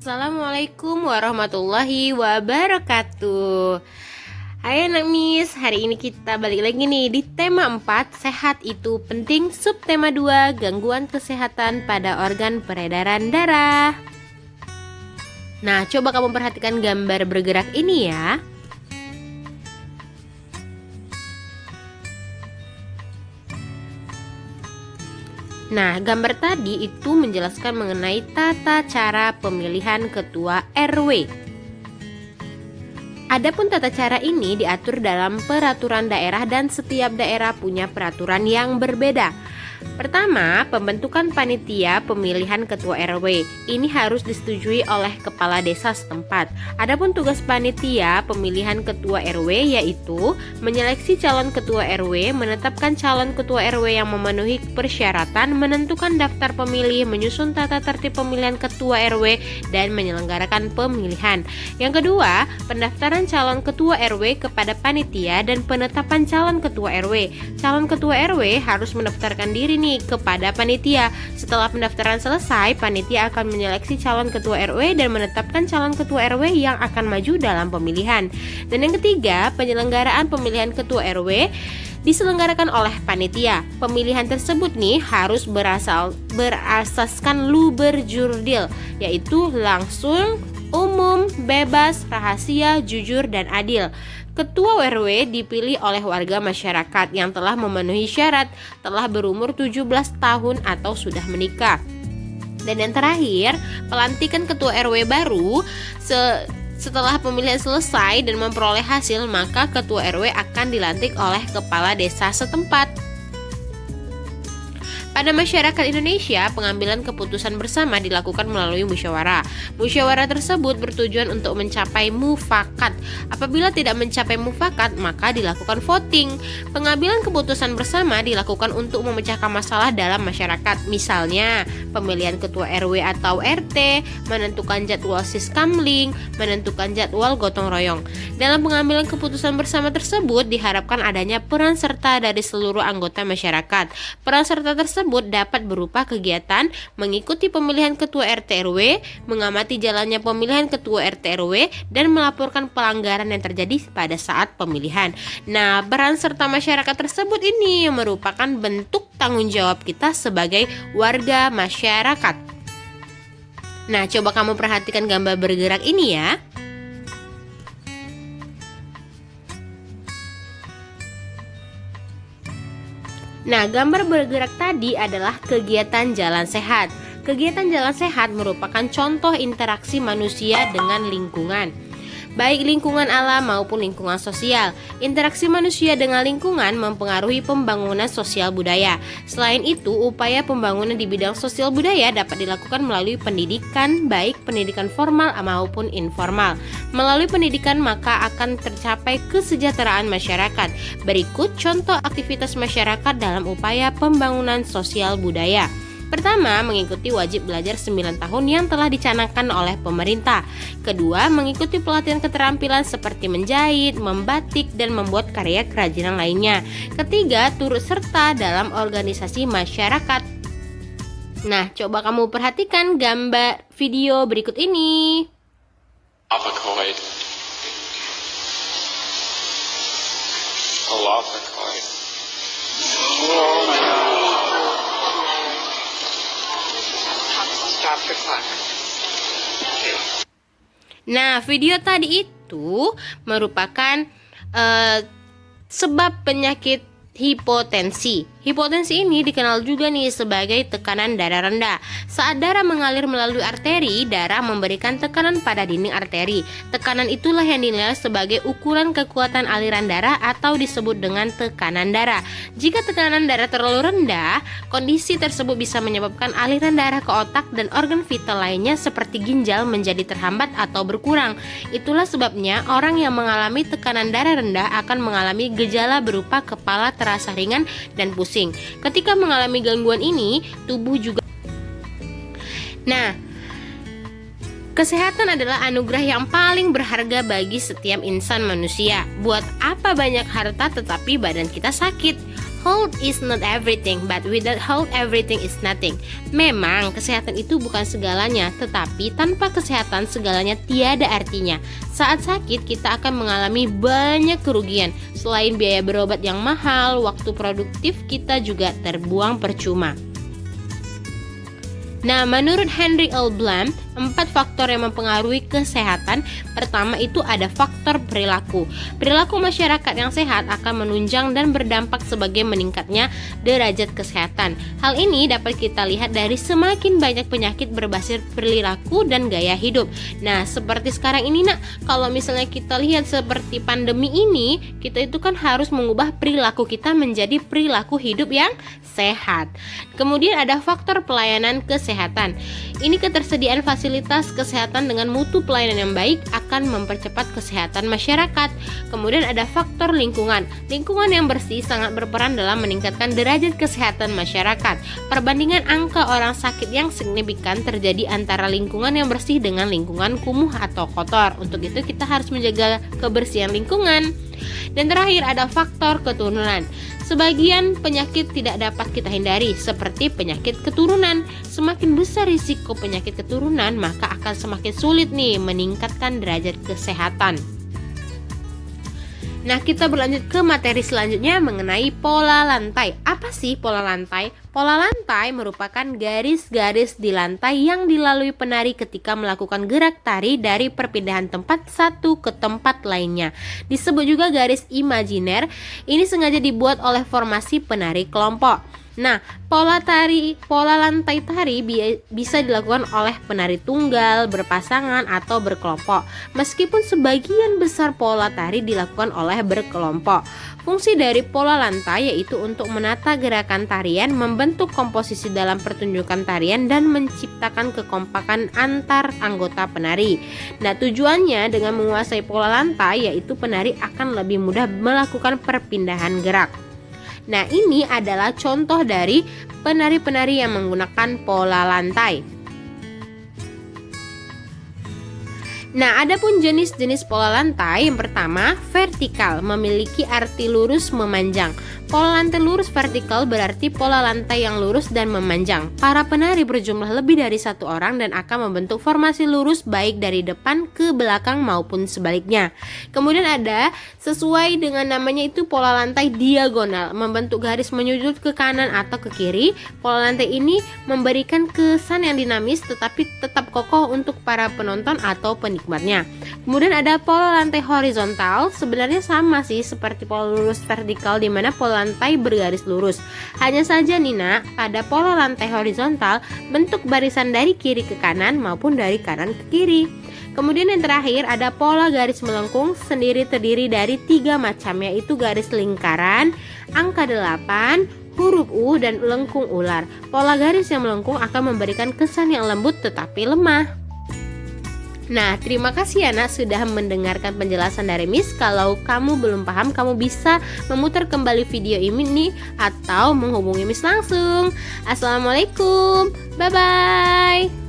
Assalamualaikum warahmatullahi wabarakatuh. Hai anak Miss, hari ini kita balik lagi nih di tema 4, sehat itu penting, subtema 2, gangguan kesehatan pada organ peredaran darah. Nah, coba kamu perhatikan gambar bergerak ini ya. Nah, gambar tadi itu menjelaskan mengenai tata cara pemilihan ketua RW. Adapun tata cara ini diatur dalam peraturan daerah dan setiap daerah punya peraturan yang berbeda. Pertama, pembentukan panitia pemilihan ketua RW. Ini harus disetujui oleh kepala desa setempat. Adapun tugas panitia pemilihan ketua RW yaitu menyeleksi calon ketua RW, menetapkan calon ketua RW yang memenuhi persyaratan, menentukan daftar pemilih, menyusun tata tertib pemilihan ketua RW, dan menyelenggarakan pemilihan. Yang kedua, pendaftaran calon ketua RW kepada panitia dan penetapan calon ketua RW. Calon ketua RW harus mendaftarkan diri nih kepada panitia. Setelah pendaftaran selesai, panitia akan menyeleksi calon ketua RW dan menetapkan calon ketua RW yang akan maju dalam pemilihan. Dan yang ketiga, penyelenggaraan pemilihan ketua RW diselenggarakan oleh panitia. Pemilihan tersebut nih harus berasaskan luber-jurdil, yaitu langsung, umum, bebas, rahasia, jujur, dan adil. Ketua RW dipilih oleh warga masyarakat yang telah memenuhi syarat, telah berumur 17 tahun atau sudah menikah. Dan yang terakhir, pelantikan ketua RW baru setelah pemilihan selesai dan memperoleh hasil, maka ketua RW akan dilantik oleh kepala desa setempat. Pada masyarakat Indonesia, pengambilan keputusan bersama dilakukan melalui musyawarah. Musyawarah tersebut bertujuan untuk mencapai mufakat. Apabila tidak mencapai mufakat, maka dilakukan voting. Pengambilan keputusan bersama dilakukan untuk memecahkan masalah dalam masyarakat. Misalnya, pemilihan ketua RW atau RT, menentukan jadwal siskamling, menentukan jadwal gotong royong. Dalam pengambilan keputusan bersama tersebut diharapkan adanya peran serta dari seluruh anggota masyarakat. Peran serta tersebut dapat berupa kegiatan mengikuti pemilihan ketua RT RW, mengamati jalannya pemilihan ketua RT RW, dan melaporkan pelanggaran yang terjadi pada saat pemilihan. Nah, peran serta masyarakat tersebut ini merupakan bentuk tanggung jawab kita sebagai warga masyarakat. Nah, coba kamu perhatikan gambar bergerak ini ya. Nah, gambar bergerak tadi adalah kegiatan jalan sehat. Kegiatan jalan sehat merupakan contoh interaksi manusia dengan lingkungan, baik lingkungan alam maupun lingkungan sosial. Interaksi manusia dengan lingkungan mempengaruhi pembangunan sosial budaya. Selain itu, upaya pembangunan di bidang sosial budaya dapat dilakukan melalui pendidikan, baik pendidikan formal maupun informal. Melalui pendidikan maka akan tercapai kesejahteraan masyarakat. Berikut contoh aktivitas masyarakat dalam upaya pembangunan sosial budaya. Pertama, mengikuti wajib belajar 9 tahun yang telah dicanangkan oleh pemerintah. Kedua, mengikuti pelatihan keterampilan seperti menjahit, membatik, dan membuat karya kerajinan lainnya. Ketiga, turut serta dalam organisasi masyarakat. Nah, coba kamu perhatikan gambar video berikut ini. Avoid. Avoid. Oh my God. Stop the clock. Nah, video tadi itu merupakan sebab penyakit hipotensi. Hipotensi ini dikenal juga nih sebagai tekanan darah rendah. Saat darah mengalir melalui arteri, darah memberikan tekanan pada dinding arteri. Tekanan itulah yang dinilai sebagai ukuran kekuatan aliran darah atau disebut dengan tekanan darah. Jika tekanan darah terlalu rendah, kondisi tersebut bisa menyebabkan aliran darah ke otak dan organ vital lainnya seperti ginjal menjadi terhambat atau berkurang. Itulah sebabnya orang yang mengalami tekanan darah rendah akan mengalami gejala berupa kepala terasa ringan dan pusing. Ketika mengalami gangguan ini, tubuh juga. Nah, kesehatan adalah anugerah yang paling berharga bagi setiap insan manusia. Buat apa banyak harta tetapi badan kita sakit? Health is not everything, but without health everything is nothing. Memang kesehatan itu bukan segalanya, tetapi tanpa kesehatan segalanya tiada artinya. Saat sakit kita akan mengalami banyak kerugian. Selain biaya berobat yang mahal, waktu produktif kita juga terbuang percuma. Nah, menurut Henry L. Blam, 4 faktor yang mempengaruhi kesehatan. Pertama itu ada faktor perilaku. Perilaku masyarakat yang sehat akan menunjang dan berdampak sebagai meningkatnya derajat kesehatan. Hal ini dapat kita lihat dari semakin banyak penyakit berbasis perilaku dan gaya hidup. Nah, seperti sekarang ini nak, kalau misalnya kita lihat seperti pandemi ini, kita itu kan harus mengubah perilaku kita menjadi perilaku hidup yang sehat. Kemudian ada faktor pelayanan kesehatan. Ini ketersediaan fasilitas kesehatan dengan mutu pelayanan yang baik akan mempercepat kesehatan masyarakat. Kemudian ada faktor lingkungan. Lingkungan yang bersih sangat berperan dalam meningkatkan derajat kesehatan masyarakat. Perbandingan angka orang sakit yang signifikan terjadi antara lingkungan yang bersih dengan lingkungan kumuh atau kotor. Untuk itu kita harus menjaga kebersihan lingkungan. Dan terakhir ada faktor keturunan. Sebagian penyakit tidak dapat kita hindari, seperti penyakit keturunan. Semakin besar risiko penyakit keturunan, maka akan semakin sulit nih meningkatkan derajat kesehatan. Nah, kita berlanjut ke materi selanjutnya mengenai pola lantai. Apa sih pola lantai? Pola lantai merupakan garis-garis di lantai yang dilalui penari ketika melakukan gerak tari dari perpindahan tempat satu ke tempat lainnya. Disebut juga garis imajiner. Ini sengaja dibuat oleh formasi penari kelompok. Nah, pola lantai tari bisa dilakukan oleh penari tunggal, berpasangan, atau berkelompok. Meskipun sebagian besar pola tari dilakukan oleh berkelompok. Fungsi dari pola lantai yaitu untuk menata gerakan tarian, membentuk komposisi dalam pertunjukan tarian, dan menciptakan kekompakan antar anggota penari. Nah, tujuannya dengan menguasai pola lantai yaitu penari akan lebih mudah melakukan perpindahan gerak. Nah, ini adalah contoh dari penari-penari yang menggunakan pola lantai. Nah, adapun jenis-jenis pola lantai, yang pertama, vertikal, memiliki arti lurus memanjang. Pola lantai lurus vertikal berarti pola lantai yang lurus dan memanjang. Para penari berjumlah lebih dari satu orang dan akan membentuk formasi lurus baik dari depan ke belakang maupun sebaliknya. Kemudian ada, sesuai dengan namanya itu, pola lantai diagonal, membentuk garis menyudut ke kanan atau ke kiri. Pola lantai ini memberikan kesan yang dinamis tetapi tetap kokoh untuk para penonton atau penikmatnya. Kemudian ada pola lantai horizontal, sebenarnya sama sih seperti pola lurus vertikal di mana pola lantai bergaris lurus. Hanya saja Nina, pada pola lantai horizontal bentuk barisan dari kiri ke kanan maupun dari kanan ke kiri. Kemudian yang terakhir ada pola garis melengkung, sendiri terdiri dari 3 macam, yaitu garis lingkaran, angka 8, huruf U, dan lengkung ular. Pola garis yang melengkung akan memberikan kesan yang lembut tetapi lemah. Nah, terima kasih ya nak sudah mendengarkan penjelasan dari Miss. Kalau kamu belum paham, kamu bisa memutar kembali video ini nih, atau menghubungi Miss langsung. Assalamualaikum, bye-bye.